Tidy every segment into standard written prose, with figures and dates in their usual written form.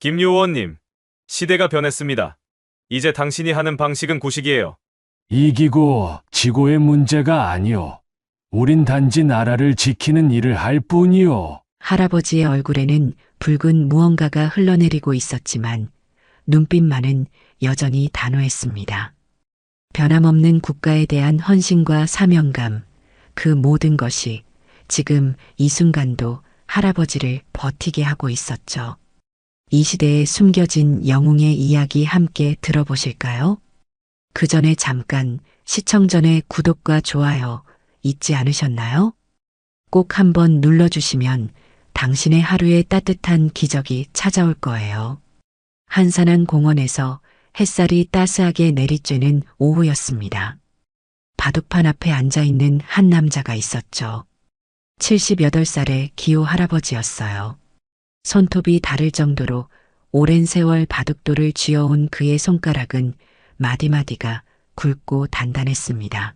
김요원님, 시대가 변했습니다. 이제 당신이 하는 방식은 구식이에요. 이기고 지고의 문제가 아니오. 우린 단지 나라를 지키는 일을 할 뿐이오. 할아버지의 얼굴에는 붉은 무언가가 흘러내리고 있었지만 눈빛만은 여전히 단호했습니다. 변함없는 국가에 대한 헌신과 사명감, 그 모든 것이 지금 이 순간도 할아버지를 버티게 하고 있었죠. 이 시대에 숨겨진 영웅의 이야기 함께 들어보실까요? 그 전에 잠깐 시청 전에 구독과 좋아요 잊지 않으셨나요? 꼭 한번 눌러주시면 당신의 하루에 따뜻한 기적이 찾아올 거예요. 한산한 공원에서 햇살이 따스하게 내리쬐는 오후였습니다. 바둑판 앞에 앉아있는 한 남자가 있었죠. 78살의 기호 할아버지였어요. 손톱이 다를 정도로 오랜 세월 바둑돌을 쥐어온 그의 손가락은 마디마디가 굵고 단단했습니다.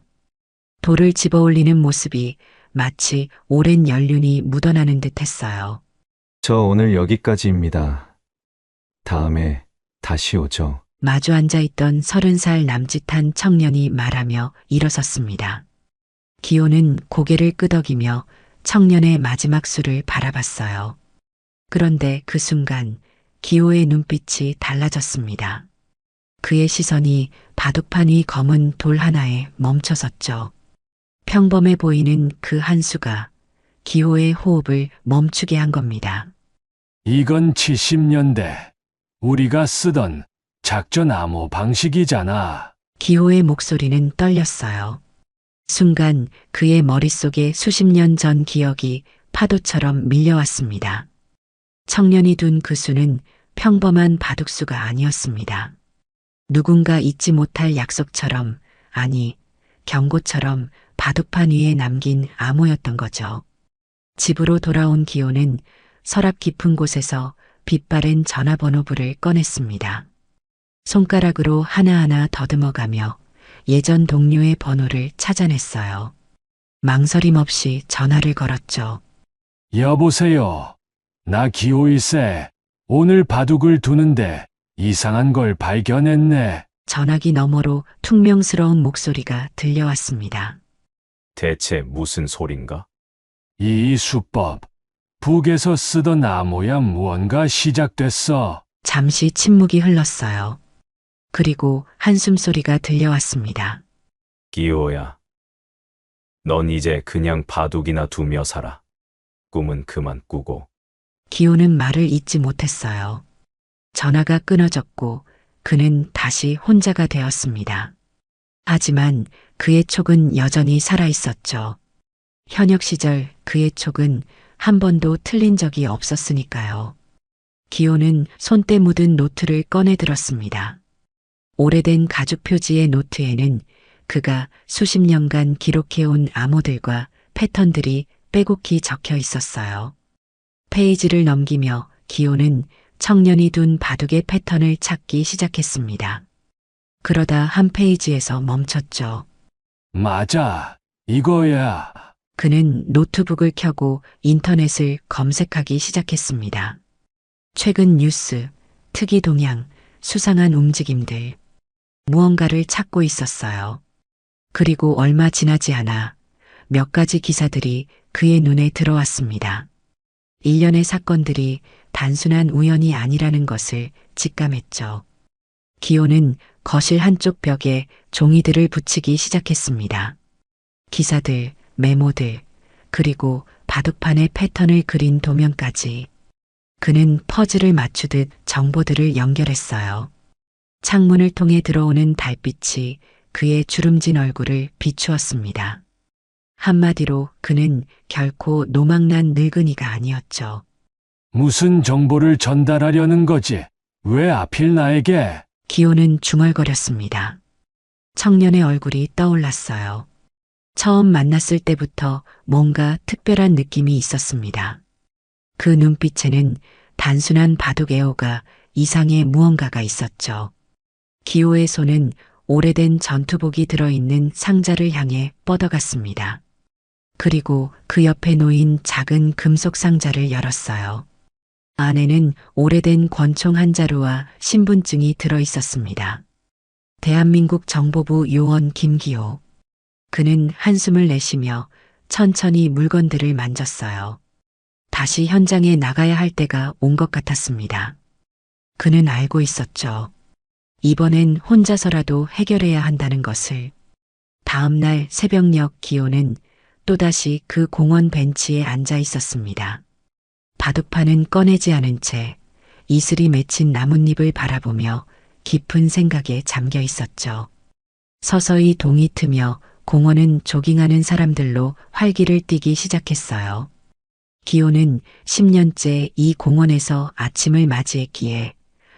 돌을 집어올리는 모습이 마치 오랜 연륜이 묻어나는 듯 했어요. 저 오늘 여기까지입니다. 다음에 다시 오죠. 마주 앉아있던 30살 남짓한 청년이 말하며 일어섰습니다. 기호는 고개를 끄덕이며 청년의 마지막 수를 바라봤어요. 그런데 그 순간 기호의 눈빛이 달라졌습니다. 그의 시선이 바둑판 위 검은 돌 하나에 멈춰섰죠. 평범해 보이는 그 한 수가 기호의 호흡을 멈추게 한 겁니다. 이건 70년대 우리가 쓰던 작전 암호 방식이잖아. 기호의 목소리는 떨렸어요. 순간 그의 머릿속에 수십 년 전 기억이 파도처럼 밀려왔습니다. 청년이 둔 그 수는 평범한 바둑수가 아니었습니다. 누군가 잊지 못할 약속처럼, 아니, 경고처럼 바둑판 위에 남긴 암호였던 거죠. 집으로 돌아온 기호는 서랍 깊은 곳에서 빛바랜 전화번호부를 꺼냈습니다. 손가락으로 하나하나 더듬어가며 예전 동료의 번호를 찾아냈어요. 망설임 없이 전화를 걸었죠. 여보세요. 나 기호일세. 오늘 바둑을 두는데 이상한 걸 발견했네. 전화기 너머로 퉁명스러운 목소리가 들려왔습니다. 대체 무슨 소린가? 이 수법. 북에서 쓰던 암호야 무언가 시작됐어. 잠시 침묵이 흘렀어요. 그리고 한숨소리가 들려왔습니다. 기호야, 넌 이제 그냥 바둑이나 두며 살아. 꿈은 그만 꾸고. 기호는 말을 잇지 못했어요. 전화가 끊어졌고 그는 다시 혼자가 되었습니다. 하지만 그의 촉은 여전히 살아있었죠. 현역 시절 그의 촉은 한 번도 틀린 적이 없었으니까요. 기호는 손때 묻은 노트를 꺼내 들었습니다. 오래된 가죽 표지의 노트에는 그가 수십 년간 기록해온 암호들과 패턴들이 빼곡히 적혀 있었어요. 페이지를 넘기며 기호는 청년이 둔 바둑의 패턴을 찾기 시작했습니다. 그러다 한 페이지에서 멈췄죠. 맞아. 이거야. 그는 노트북을 켜고 인터넷을 검색하기 시작했습니다. 최근 뉴스, 특이 동향, 수상한 움직임들. 무언가를 찾고 있었어요. 그리고 얼마 지나지 않아 몇 가지 기사들이 그의 눈에 들어왔습니다. 일련의 사건들이 단순한 우연이 아니라는 것을 직감했죠. 기호는 거실 한쪽 벽에 종이들을 붙이기 시작했습니다. 기사들, 메모들, 그리고 바둑판의 패턴을 그린 도면까지. 그는 퍼즐을 맞추듯 정보들을 연결했어요. 창문을 통해 들어오는 달빛이 그의 주름진 얼굴을 비추었습니다. 한마디로 그는 결코 노망난 늙은이가 아니었죠. 무슨 정보를 전달하려는 거지? 왜 하필 나에게? 기호는 중얼거렸습니다. 청년의 얼굴이 떠올랐어요. 처음 만났을 때부터 뭔가 특별한 느낌이 있었습니다. 그 눈빛에는 단순한 바둑 애호가 이상의 무언가가 있었죠. 기호의 손은 오래된 전투복이 들어있는 상자를 향해 뻗어갔습니다. 그리고 그 옆에 놓인 작은 금속 상자를 열었어요. 안에는 오래된 권총 한 자루와 신분증이 들어 있었습니다. 대한민국 정보부 요원 김기호. 그는 한숨을 내쉬며 천천히 물건들을 만졌어요. 다시 현장에 나가야 할 때가 온 것 같았습니다. 그는 알고 있었죠. 이번엔 혼자서라도 해결해야 한다는 것을. 다음 날 새벽녘 기호는 또다시 그 공원 벤치에 앉아 있었습니다. 바둑판은 꺼내지 않은 채 이슬이 맺힌 나뭇잎을 바라보며 깊은 생각에 잠겨 있었죠. 서서히 동이 트며 공원은 조깅하는 사람들로 활기를 띠기 시작했어요. 기호는 10년째 이 공원에서 아침을 맞이했기에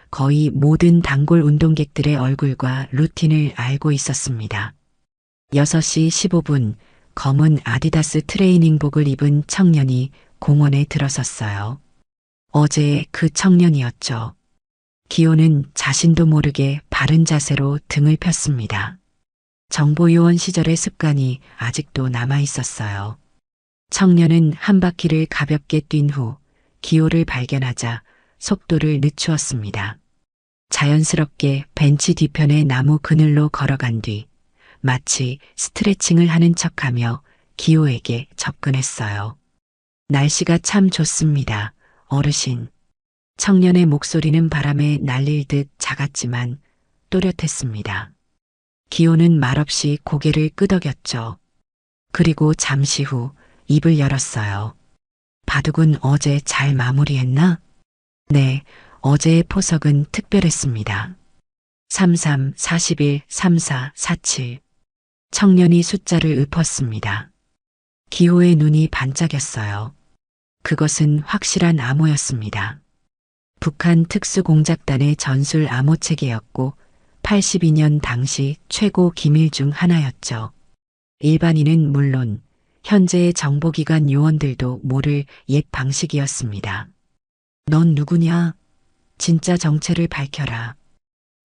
거의 모든 단골 운동객들의 얼굴과 루틴을 알고 있었습니다. 6시 15분 검은 아디다스 트레이닝복을 입은 청년이 공원에 들어섰어요. 어제 그 청년이었죠. 기호는 자신도 모르게 바른 자세로 등을 폈습니다. 정보요원 시절의 습관이 아직도 남아 있었어요. 청년은 한 바퀴를 가볍게 뛴 후 기호를 발견하자 속도를 늦추었습니다. 자연스럽게 벤치 뒤편의 나무 그늘로 걸어간 뒤 마치 스트레칭을 하는 척하며 기호에게 접근했어요. 날씨가 참 좋습니다, 어르신. 청년의 목소리는 바람에 날릴 듯 작았지만 또렷했습니다. 기호는 말없이 고개를 끄덕였죠. 그리고 잠시 후 입을 열었어요. 바둑은 어제 잘 마무리했나? 네, 어제의 포석은 특별했습니다. 33, 41, 34, 47. 청년이 숫자를 읊었습니다. 기호의 눈이 반짝였어요. 그것은 확실한 암호였습니다. 북한 특수공작단의 전술 암호체계였고 82년 당시 최고 기밀 중 하나였죠. 일반인은 물론 현재의 정보기관 요원들도 모를 옛 방식이었습니다. 넌 누구냐? 진짜 정체를 밝혀라.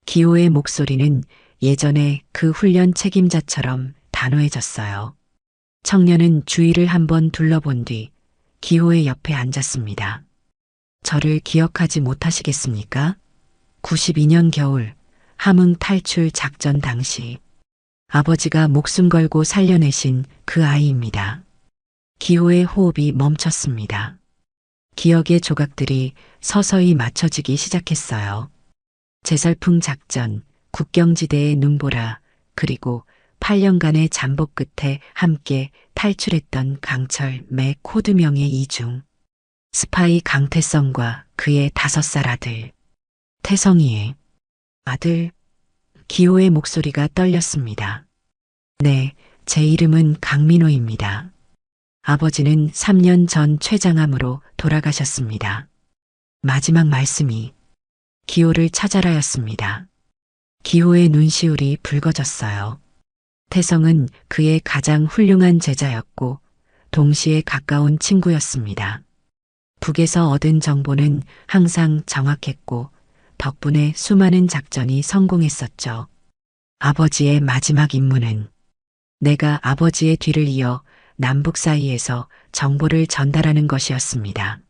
기호의 목소리는 예전에 그 훈련 책임자처럼 단호해졌어요. 청년은 주위를 한번 둘러본 뒤 기호의 옆에 앉았습니다. 저를 기억하지 못하시겠습니까? 92년 겨울 함흥 탈출 작전 당시 아버지가 목숨 걸고 살려내신 그 아이입니다. 기호의 호흡이 멈췄습니다. 기억의 조각들이 서서히 맞춰지기 시작했어요. 제설풍 작전, 국경지대의 눈보라, 그리고 8년간의 잠복 끝에 함께 탈출했던 강철 매 코드명의 이중. 스파이 강태성과 그의 5살 아들. 태성이의 아들. 기호의 목소리가 떨렸습니다. 네, 제 이름은 강민호입니다. 아버지는 3년 전 췌장암으로 돌아가셨습니다. 마지막 말씀이 기호를 찾아라였습니다. 기호의 눈시울이 붉어졌어요. 태성은 그의 가장 훌륭한 제자였고 동시에 가까운 친구였습니다. 북에서 얻은 정보는 항상 정확했고 덕분에 수많은 작전이 성공했었죠. 아버지의 마지막 임무는 내가 아버지의 뒤를 이어 남북 사이에서 정보를 전달하는 것이었습니다.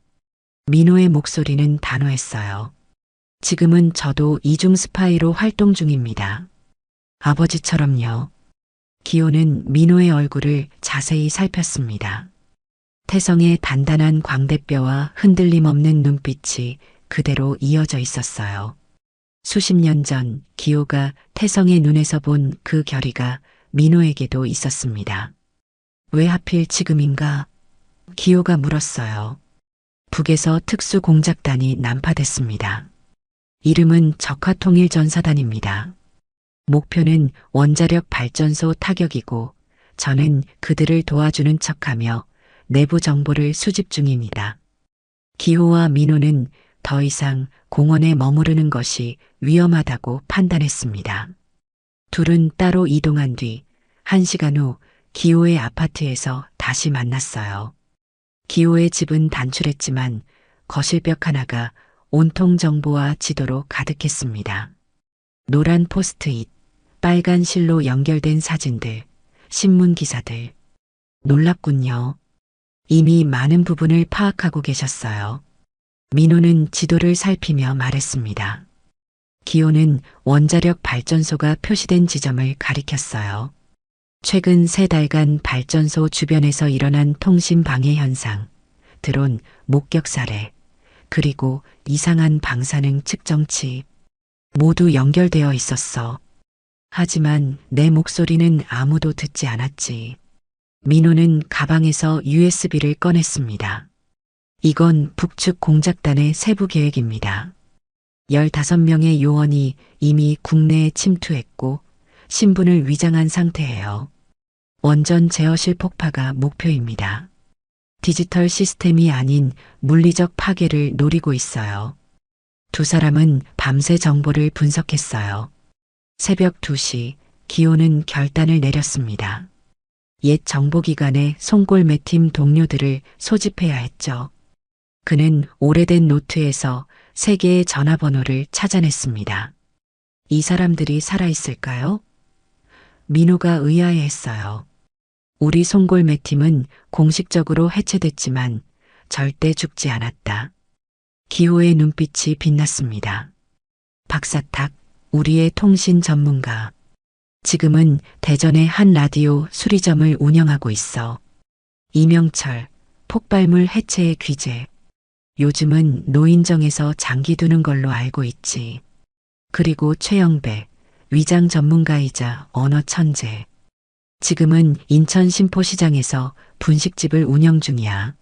민호의 목소리는 단호했어요. 지금은 저도 이중 스파이로 활동 중입니다. 아버지처럼요. 기호는 민호의 얼굴을 자세히 살폈습니다. 태성의 단단한 광대뼈와 흔들림 없는 눈빛이 그대로 이어져 있었어요. 수십 년 전 기호가 태성의 눈에서 본 그 결의가 민호에게도 있었습니다. 왜 하필 지금인가? 기호가 물었어요. 북에서 특수공작단이 난파됐습니다. 이름은 적화통일전사단입니다. 목표는 원자력 발전소 타격이고 저는 그들을 도와주는 척하며 내부 정보를 수집 중입니다. 기호와 민호는 더 이상 공원에 머무르는 것이 위험하다고 판단했습니다. 둘은 따로 이동한 뒤 1시간 후 기호의 아파트에서 다시 만났어요. 기호의 집은 단출했지만 거실벽 하나가 온통 정보와 지도로 가득했습니다. 노란 포스트잇, 빨간 실로 연결된 사진들, 신문 기사들. 놀랍군요. 이미 많은 부분을 파악하고 계셨어요. 민호는 지도를 살피며 말했습니다. 기호는 원자력 발전소가 표시된 지점을 가리켰어요. 최근 3달간 발전소 주변에서 일어난 통신 방해 현상, 드론 목격 사례, 그리고 이상한 방사능 측정치 모두 연결되어 있었어. 하지만 내 목소리는 아무도 듣지 않았지. 민호는 가방에서 USB를 꺼냈습니다. 이건 북측 공작단의 세부 계획입니다. 15명의 요원이 이미 국내에 침투했고 신분을 위장한 상태예요. 원전 제어실 폭파가 목표입니다. 디지털 시스템이 아닌 물리적 파괴를 노리고 있어요. 두 사람은 밤새 정보를 분석했어요. 새벽 2시 기호는 결단을 내렸습니다. 옛 정보기관의 송골매팀 동료들을 소집해야 했죠. 그는 오래된 노트에서 3개의 전화번호를 찾아냈습니다. 이 사람들이 살아있을까요? 민호가 의아해했어요. 우리 송골매팀은 공식적으로 해체됐지만 절대 죽지 않았다. 기호의 눈빛이 빛났습니다. 박사탁, 우리의 통신 전문가. 지금은 대전의 한 라디오 수리점을 운영하고 있어. 이명철, 폭발물 해체의 귀재. 요즘은 노인정에서 장기 두는 걸로 알고 있지. 그리고 최영배, 위장 전문가이자 언어 천재. 지금은 인천 신포시장에서 분식집을 운영 중이야.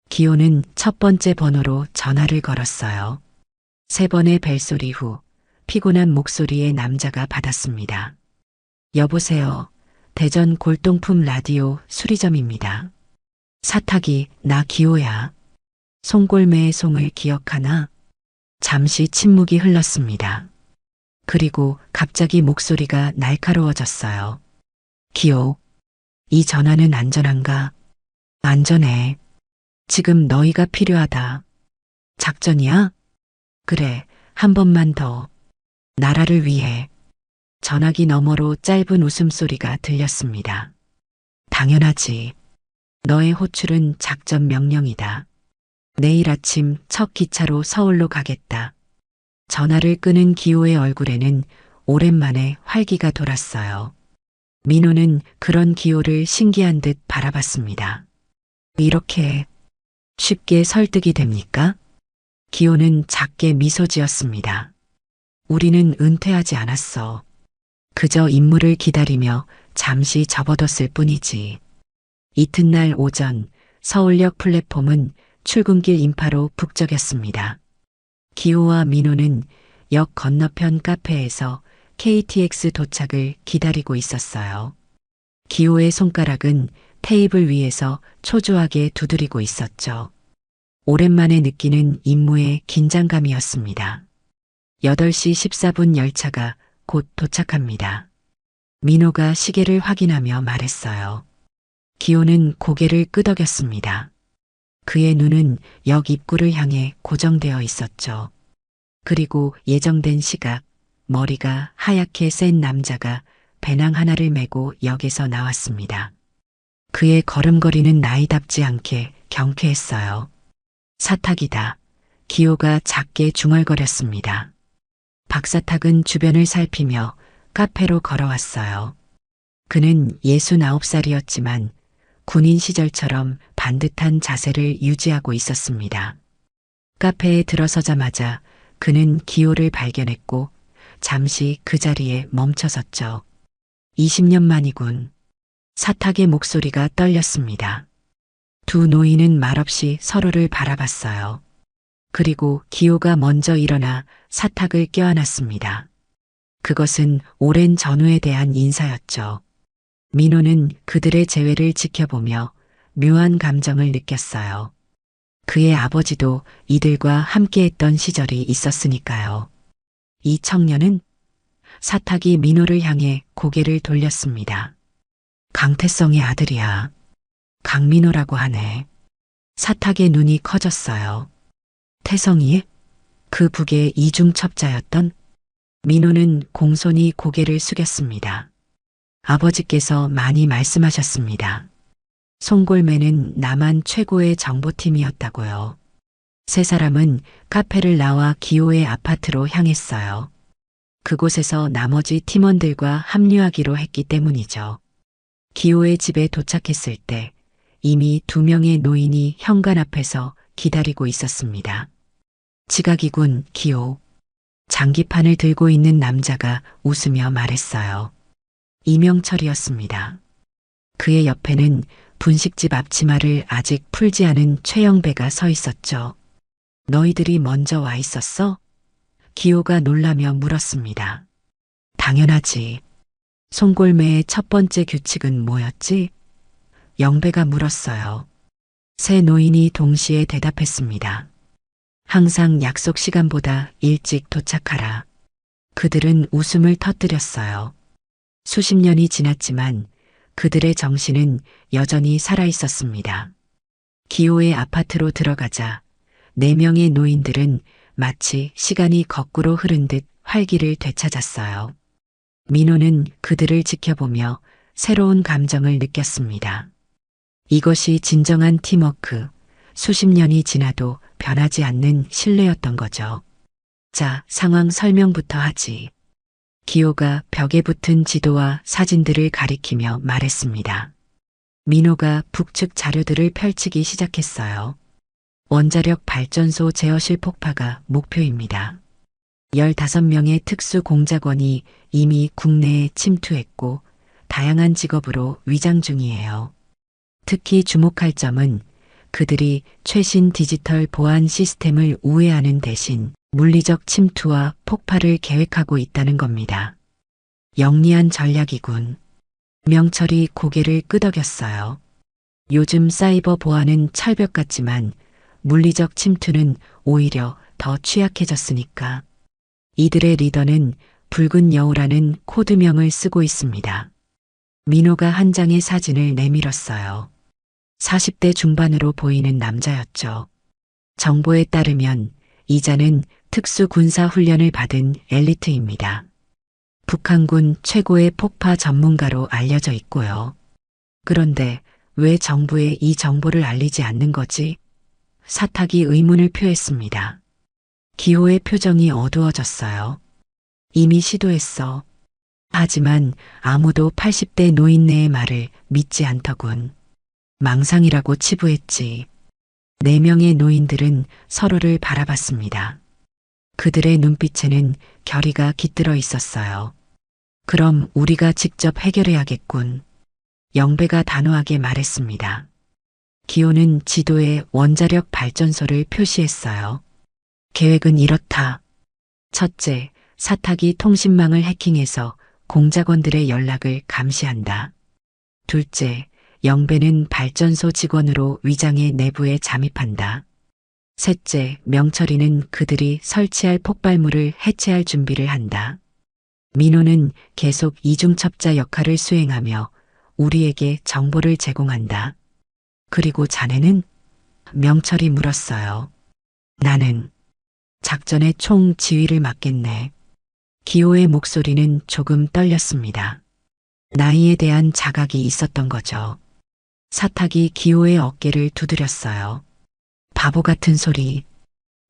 기호는 첫 번째 번호로 전화를 걸었어요. 3번의 벨소리 후 피곤한 목소리의 남자가 받았습니다. 여보세요. 대전 골동품 라디오 수리점입니다. 사탁이 나 기호야. 송골매의 송을 기억하나? 잠시 침묵이 흘렀습니다. 그리고 갑자기 목소리가 날카로워졌어요. 기호, 이 전화는 안전한가? 안전해. 지금 너희가 필요하다. 작전이야? 그래, 한 번만 더. 나라를 위해. 전화기 너머로 짧은 웃음소리가 들렸습니다. 당연하지. 너의 호출은 작전 명령이다. 내일 아침 첫 기차로 서울로 가겠다. 전화를 끄는 기호의 얼굴에는 오랜만에 활기가 돌았어요. 민호는 그런 기호를 신기한 듯 바라봤습니다. 이렇게 쉽게 설득이 됩니까? 기호는 작게 미소 지었습니다. 우리는 은퇴하지 않았어. 그저 임무를 기다리며 잠시 접어뒀을 뿐이지. 이튿날 오전 서울역 플랫폼은 출근길 인파로 북적였습니다. 기호와 민호는 역 건너편 카페에서 KTX 도착을 기다리고 있었어요. 기호의 손가락은 테이블 위에서 초조하게 두드리고 있었죠. 오랜만에 느끼는 임무의 긴장감이었습니다. 8시 14분 열차가 곧 도착합니다. 민호가 시계를 확인하며 말했어요. 기호는 고개를 끄덕였습니다. 그의 눈은 역 입구를 향해 고정되어 있었죠. 그리고 예정된 시각, 머리가 하얗게 센 남자가 배낭 하나를 메고 역에서 나왔습니다. 그의 걸음걸이는 나이답지 않게 경쾌했어요. 사탁이다. 기호가 작게 중얼거렸습니다. 박사탁은 주변을 살피며 카페로 걸어왔어요. 그는 69살이었지만 군인 시절처럼 반듯한 자세를 유지하고 있었습니다. 카페에 들어서자마자 그는 기호를 발견했고 잠시 그 자리에 멈춰섰죠. 20년 만이군. 사탁의 목소리가 떨렸습니다. 두 노인은 말없이 서로를 바라봤어요. 그리고 기호가 먼저 일어나 사탁을 껴안았습니다. 그것은 오랜 전우에 대한 인사였죠. 민호는 그들의 재회를 지켜보며 묘한 감정을 느꼈어요. 그의 아버지도 이들과 함께했던 시절이 있었으니까요. 이 청년은 사탁이 민호를 향해 고개를 돌렸습니다. 강태성의 아들이야. 강민호라고 하네. 사탁의 눈이 커졌어요. 태성이? 그 북의 이중첩자였던? 민호는 공손히 고개를 숙였습니다. 아버지께서 많이 말씀하셨습니다. 송골매는 남한 최고의 정보팀이었다고요. 세 사람은 카페를 나와 기호의 아파트로 향했어요. 그곳에서 나머지 팀원들과 합류하기로 했기 때문이죠. 기호의 집에 도착했을 때 이미 2명의 노인이 현관 앞에서 기다리고 있었습니다. 지각이군, 기호. 장기판을 들고 있는 남자가 웃으며 말했어요. 이명철이었습니다. 그의 옆에는 분식집 앞치마를 아직 풀지 않은 최영배가 서 있었죠. 너희들이 먼저 와 있었어? 기호가 놀라며 물었습니다. 당연하지. 송골매의 첫 번째 규칙은 뭐였지? 영배가 물었어요. 세 노인이 동시에 대답했습니다. 항상 약속 시간보다 일찍 도착하라. 그들은 웃음을 터뜨렸어요. 수십 년이 지났지만 그들의 정신은 여전히 살아 있었습니다. 기호의 아파트로 들어가자 4명의 노인들은 마치 시간이 거꾸로 흐른 듯 활기를 되찾았어요. 민호는 그들을 지켜보며 새로운 감정을 느꼈습니다. 이것이 진정한 팀워크, 수십 년이 지나도 변하지 않는 신뢰였던 거죠. 자, 상황 설명부터 하지. 기호가 벽에 붙은 지도와 사진들을 가리키며 말했습니다. 민호가 북측 자료들을 펼치기 시작했어요. 원자력 발전소 제어실 폭파가 목표입니다. 15명의 특수 공작원이 이미 국내에 침투했고 다양한 직업으로 위장 중이에요. 특히 주목할 점은 그들이 최신 디지털 보안 시스템을 우회하는 대신 물리적 침투와 폭파를 계획하고 있다는 겁니다. 영리한 전략이군. 명철이 고개를 끄덕였어요. 요즘 사이버 보안은 철벽 같지만 물리적 침투는 오히려 더 취약해졌으니까. 이들의 리더는 붉은 여우라는 코드명을 쓰고 있습니다. 민호가 한 장의 사진을 내밀었어요. 40대 중반으로 보이는 남자였죠. 정보에 따르면 이자는 특수군사훈련을 받은 엘리트입니다. 북한군 최고의 폭파 전문가로 알려져 있고요. 그런데 왜 정부에 이 정보를 알리지 않는 거지? 사탁이 의문을 표했습니다. 기호의 표정이 어두워졌어요. 이미 시도했어. 하지만 아무도 80대 노인네의 말을 믿지 않더군. 망상이라고 치부했지. 4명의 노인들은 서로를 바라봤습니다. 그들의 눈빛에는 결의가 깃들어 있었어요. 그럼 우리가 직접 해결해야겠군. 영배가 단호하게 말했습니다. 기호는 지도에 원자력 발전소를 표시했어요. 계획은 이렇다. 첫째, 사탁이 통신망을 해킹해서 공작원들의 연락을 감시한다. 둘째, 영배는 발전소 직원으로 위장해 내부에 잠입한다. 셋째, 명철이는 그들이 설치할 폭발물을 해체할 준비를 한다. 민호는 계속 이중첩자 역할을 수행하며 우리에게 정보를 제공한다. 그리고 자네는? 명철이 물었어요. 나는 작전의 총 지휘를 맡겠네. 기호의 목소리는 조금 떨렸습니다. 나이에 대한 자각이 있었던 거죠. 사탁이 기호의 어깨를 두드렸어요. 바보 같은 소리.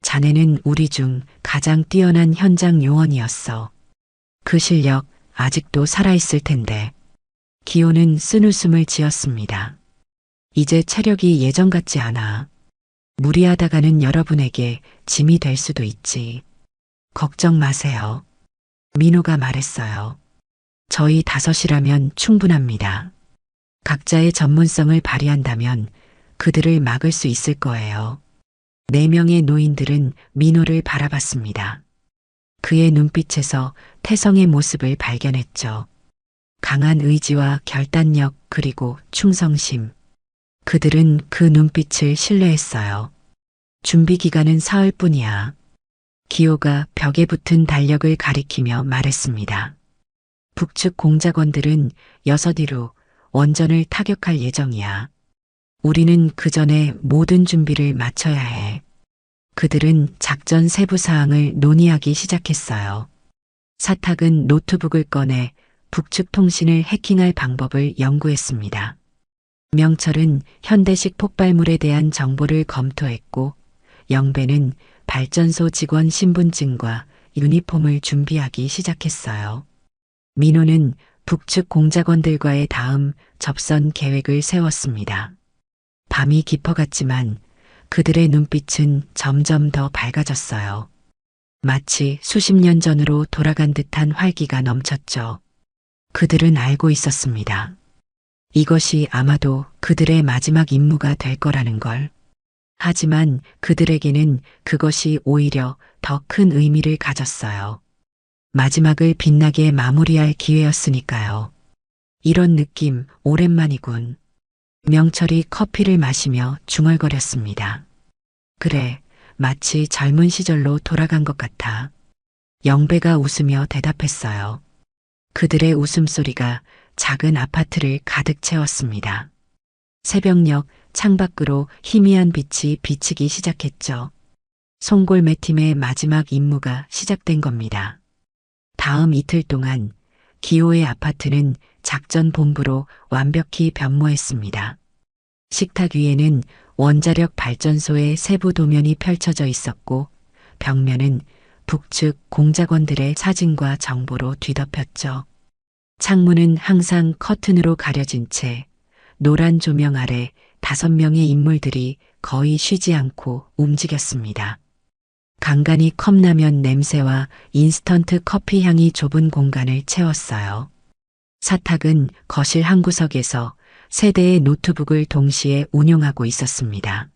자네는 우리 중 가장 뛰어난 현장 요원이었어. 그 실력 아직도 살아있을 텐데. 기호는 쓴웃음을 지었습니다. 이제 체력이 예전 같지 않아. 무리하다가는 여러분에게 짐이 될 수도 있지. 걱정 마세요. 민호가 말했어요. 저희 5이라면 충분합니다. 각자의 전문성을 발휘한다면 그들을 막을 수 있을 거예요. 4명의 노인들은 민호를 바라봤습니다. 그의 눈빛에서 태성의 모습을 발견했죠. 강한 의지와 결단력 그리고 충성심. 그들은 그 눈빛을 신뢰했어요. 준비 기간은 사흘뿐이야. 기호가 벽에 붙은 달력을 가리키며 말했습니다. 북측 공작원들은 6위로 원전을 타격할 예정이야. 우리는 그 전에 모든 준비를 마쳐야 해. 그들은 작전 세부 사항을 논의하기 시작했어요. 사탁은 노트북을 꺼내 북측 통신을 해킹할 방법을 연구했습니다. 명철은 현대식 폭발물에 대한 정보를 검토했고 영배는 발전소 직원 신분증과 유니폼을 준비하기 시작했어요. 민호는 북측 공작원들과의 다음 접선 계획을 세웠습니다. 밤이 깊어갔지만 그들의 눈빛은 점점 더 밝아졌어요. 마치 수십 년 전으로 돌아간 듯한 활기가 넘쳤죠. 그들은 알고 있었습니다. 이것이 아마도 그들의 마지막 임무가 될 거라는 걸. 하지만 그들에게는 그것이 오히려 더 큰 의미를 가졌어요. 마지막을 빛나게 마무리할 기회였으니까요. 이런 느낌 오랜만이군. 명철이 커피를 마시며 중얼거렸습니다. 그래, 마치 젊은 시절로 돌아간 것 같아. 영배가 웃으며 대답했어요. 그들의 웃음소리가 작은 아파트를 가득 채웠습니다. 새벽녘 창밖으로 희미한 빛이 비치기 시작했죠. 송골매 팀의 마지막 임무가 시작된 겁니다. 다음 이틀 동안 기호의 아파트는 작전 본부로 완벽히 변모했습니다. 식탁 위에는 원자력 발전소의 세부 도면이 펼쳐져 있었고 벽면은 북측 공작원들의 사진과 정보로 뒤덮였죠. 창문은 항상 커튼으로 가려진 채 노란 조명 아래 5명의 인물들이 거의 쉬지 않고 움직였습니다. 간간이 컵라면 냄새와 인스턴트 커피 향이 좁은 공간을 채웠어요. 사탁은 거실 한 구석에서 세 대의 노트북을 동시에 운용하고 있었습니다.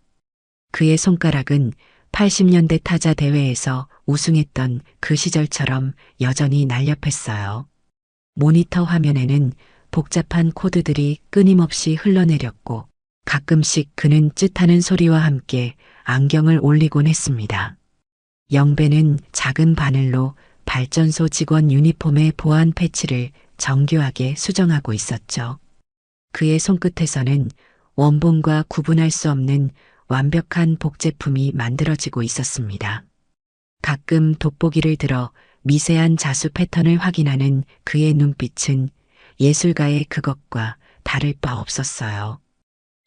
그의 손가락은 80년대 타자 대회에서 우승했던 그 시절처럼 여전히 날렵했어요. 모니터 화면에는 복잡한 코드들이 끊임없이 흘러내렸고 가끔씩 그는 쯧하는 소리와 함께 안경을 올리곤 했습니다. 영배는 작은 바늘로 발전소 직원 유니폼의 보안 패치를 정교하게 수정하고 있었죠. 그의 손끝에서는 원본과 구분할 수 없는 완벽한 복제품이 만들어지고 있었습니다. 가끔 돋보기를 들어 미세한 자수 패턴을 확인하는 그의 눈빛은 예술가의 그것과 다를 바 없었어요.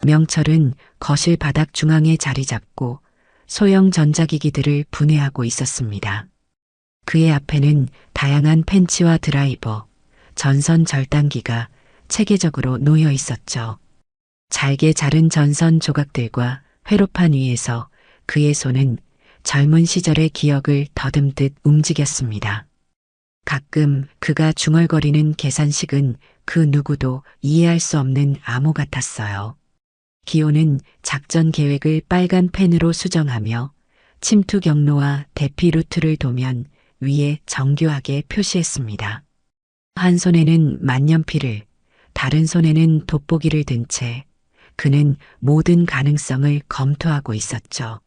명철은 거실 바닥 중앙에 자리 잡고 소형 전자기기들을 분해하고 있었습니다. 그의 앞에는 다양한 펜치와 드라이버, 전선 절단기가 체계적으로 놓여 있었죠. 잘게 자른 전선 조각들과 회로판 위에서 그의 손은 젊은 시절의 기억을 더듬듯 움직였습니다. 가끔 그가 중얼거리는 계산식은 그 누구도 이해할 수 없는 암호 같았어요. 기호는 작전 계획을 빨간 펜으로 수정하며 침투 경로와 대피 루트를 도면 위에 정교하게 표시했습니다. 한 손에는 만년필을, 다른 손에는 돋보기를 든 채 그는 모든 가능성을 검토하고 있었죠.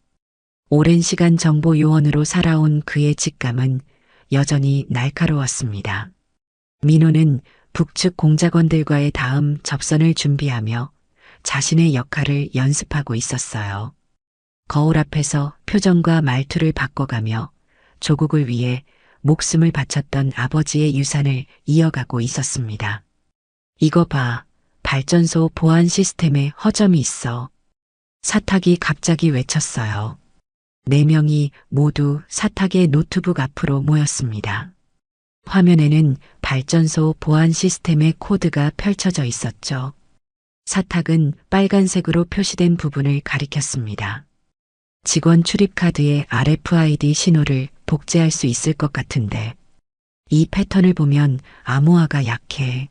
오랜 시간 정보 요원으로 살아온 그의 직감은 여전히 날카로웠습니다. 민호는 북측 공작원들과의 다음 접선을 준비하며 자신의 역할을 연습하고 있었어요. 거울 앞에서 표정과 말투를 바꿔가며 조국을 위해 목숨을 바쳤던 아버지의 유산을 이어가고 있었습니다. 이거 봐, 발전소 보안 시스템에 허점이 있어. 사탁이 갑자기 외쳤어요. 4명이 모두 사탁의 노트북 앞으로 모였습니다. 화면에는 발전소 보안 시스템의 코드가 펼쳐져 있었죠. 사탁은 빨간색으로 표시된 부분을 가리켰습니다. 직원 출입 카드의 RFID 신호를 복제할 수 있을 것 같은데 이 패턴을 보면 암호화가 약해.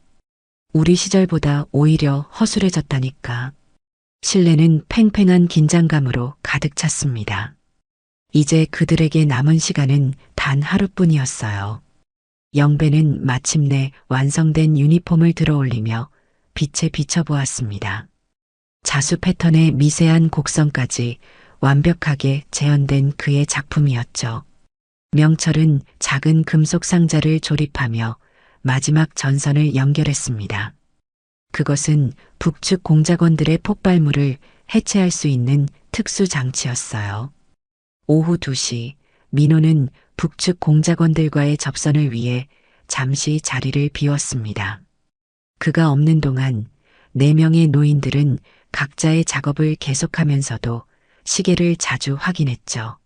우리 시절보다 오히려 허술해졌다니까. 실내는 팽팽한 긴장감으로 가득 찼습니다. 이제 그들에게 남은 시간은 단 하루뿐이었어요. 영배는 마침내 완성된 유니폼을 들어올리며 빛에 비춰보았습니다. 자수 패턴의 미세한 곡선까지 완벽하게 재현된 그의 작품이었죠. 명철은 작은 금속 상자를 조립하며 마지막 전선을 연결했습니다. 그것은 북측 공작원들의 폭발물을 해체할 수 있는 특수 장치였어요. 오후 2시 민호는 북측 공작원들과의 접선을 위해 잠시 자리를 비웠습니다. 그가 없는 동안 4명의 노인들은 각자의 작업을 계속하면서도 시계를 자주 확인했죠.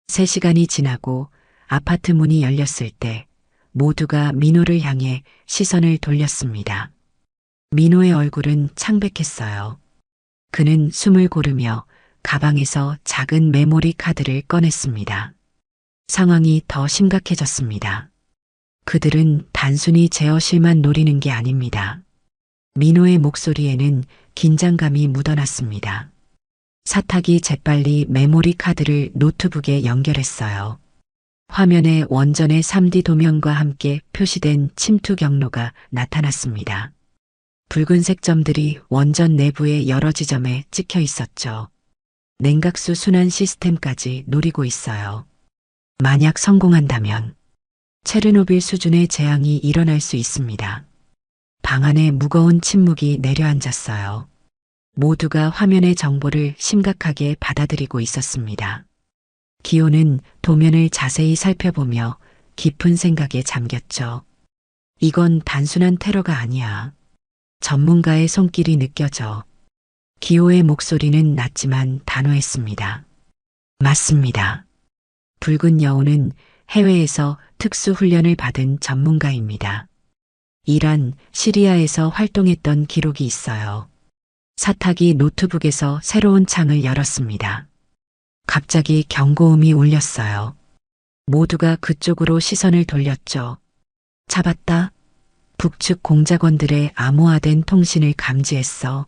3시간이 지나고 아파트 문이 열렸을 때 모두가 민호를 향해 시선을 돌렸습니다. 민호의 얼굴은 창백했어요. 그는 숨을 고르며 가방에서 작은 메모리 카드를 꺼냈습니다. 상황이 더 심각해졌습니다. 그들은 단순히 제어실만 노리는 게 아닙니다. 민호의 목소리에는 긴장감이 묻어났습니다. 사탁이 재빨리 메모리 카드를 노트북에 연결했어요. 화면에 원전의 3D 도면과 함께 표시된 침투 경로가 나타났습니다. 붉은색 점들이 원전 내부의 여러 지점에 찍혀 있었죠. 냉각수 순환 시스템까지 노리고 있어요. 만약 성공한다면 체르노빌 수준의 재앙이 일어날 수 있습니다. 방 안에 무거운 침묵이 내려앉았어요. 모두가 화면의 정보를 심각하게 받아들이고 있었습니다. 기호는 도면을 자세히 살펴보며 깊은 생각에 잠겼죠. 이건 단순한 테러가 아니야. 전문가의 손길이 느껴져. 기호의 목소리는 낮지만 단호했습니다. 맞습니다. 붉은 여우는 해외에서 특수훈련을 받은 전문가입니다. 이란, 시리아에서 활동했던 기록이 있어요. 사탁이 노트북에서 새로운 창을 열었습니다. 갑자기 경고음이 울렸어요. 모두가 그쪽으로 시선을 돌렸죠. 잡았다. 북측 공작원들의 암호화된 통신을 감지했어.